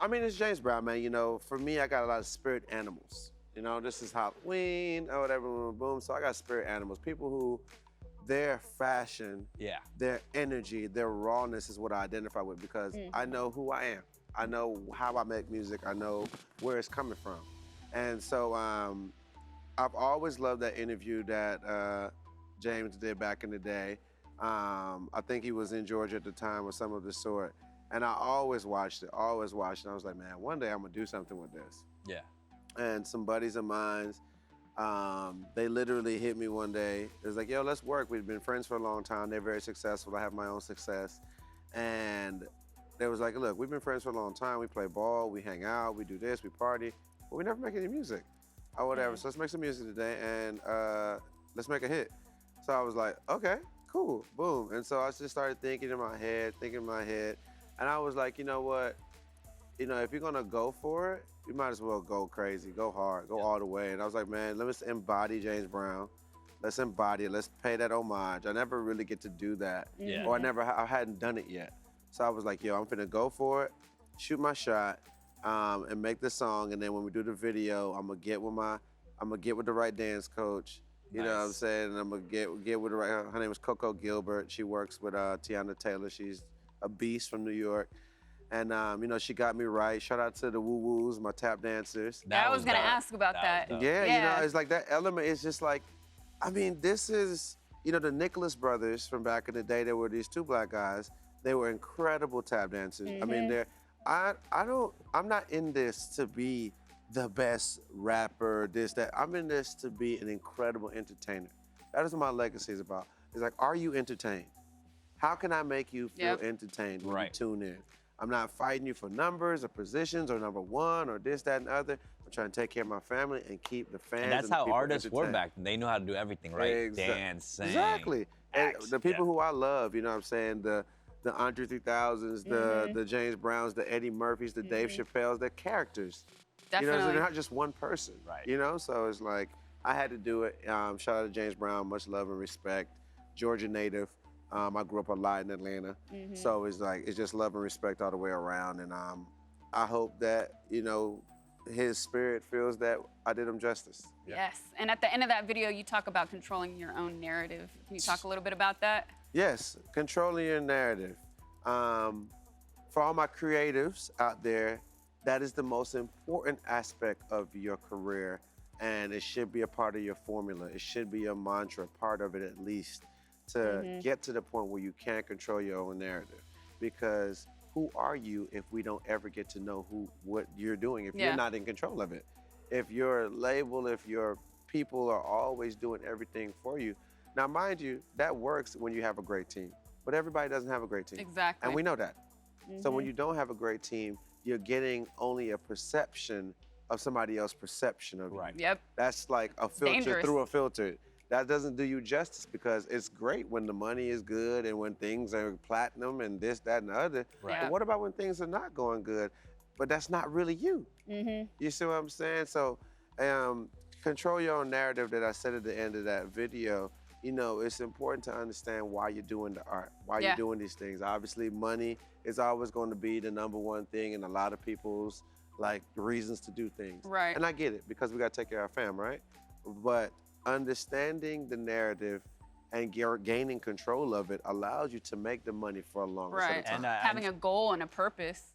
I mean, it's James Brown, man. You know, for me, I got a lot of spirit animals. You know, this is Halloween or whatever, boom, boom. So I got spirit animals. People who, their fashion, their energy, their rawness is what I identify with because I know who I am. I know how I make music. I know where it's coming from. And so I've always loved that interview that James did back in the day. I think he was in Georgia at the time or some of the sort. And I always watched it, always watched it. I was like, man, one day I'm gonna do something with this. Yeah. And some buddies of mine, they literally hit me one day. It was like, yo, let's work. We've been friends for a long time. They're very successful. I have my own success. And they was like, look, we've been friends for a long time. We play ball, we hang out, we do this, we party, but we never make any music or whatever. So let's make some music today and let's make a hit. So I was like, okay, cool, boom. And so I just started thinking in my head. And I was like, you know what? You know, if you're gonna go for it, you might as well go crazy, go hard, go all the way. And I was like, man, let's embody James Brown. Let's embody it, let's pay that homage. I never really get to do that. Or I hadn't done it yet. So I was like, yo, I'm finna go for it, shoot my shot, and make the song. And then when we do the video, I'm gonna get with the right dance coach. You know what I'm saying? And I'm gonna get with the right, her name is Coco Gilbert. She works with Tiana Taylor. She's a beast from New York. And you know, she got me right. Shout out to the woo-woos, my tap dancers. I was gonna ask about that. Yeah, you know, it's like that element is just like, I mean, this is, you know, the Nicholas brothers from back in the day, there were these two black guys. They were incredible tap dancers. I mean, I'm not in this to be the best rapper, this, that. I'm in this to be an incredible entertainer. That is what my legacy is about. It's like, are you entertained? How can I make you feel entertained when you tune in? I'm not fighting you for numbers or positions or number one or this, that, and the other. I'm trying to take care of my family and keep the fans. And that's how artists were back then. They knew how to do everything, right? Dance, sing, exactly. And the people who I love, you know what I'm saying? The Andre 3000s, the James Browns, the Eddie Murphys, the Dave Chappelles, they're characters. Definitely. You know, so they're not just one person. Right. You know, so it's like, I had to do it. Shout out to James Brown, much love and respect. Georgia native. I grew up a lot in Atlanta. So it's like, it's just love and respect all the way around. And I hope that, you know, his spirit feels that I did him justice. Yes, and at the end of that video, you talk about controlling your own narrative. Can you talk a little bit about that? Yes, controlling your narrative. For all my creatives out there, that is the most important aspect of your career, and it should be a part of your formula. It should be a mantra, part of it at least, to get to the point where you can control your own narrative. Because who are you if we don't ever get to know what you're doing, if you're not in control of it? If your label, if your people are always doing everything for you. Now, mind you, that works when you have a great team, but everybody doesn't have a great team. Exactly. And we know that. So when you don't have a great team, you're getting only a perception of somebody else's perception of you. Yep. That's like a filter Dangerous. through a filter. That doesn't do you justice because it's great when the money is good and when things are platinum and this, that, and the other. But what about when things are not going good? But that's not really you. You see what I'm saying? So control your own narrative that I said at the end of that video. You know, it's important to understand why you're doing the art, why you're doing these things. Obviously, money is always going to be the #1 thing in a lot of people's like reasons to do things. Right. And I get it because we got to take care of our fam, right? But understanding the narrative and gaining control of it allows you to make the money for a longer set of time. Having a goal and a purpose.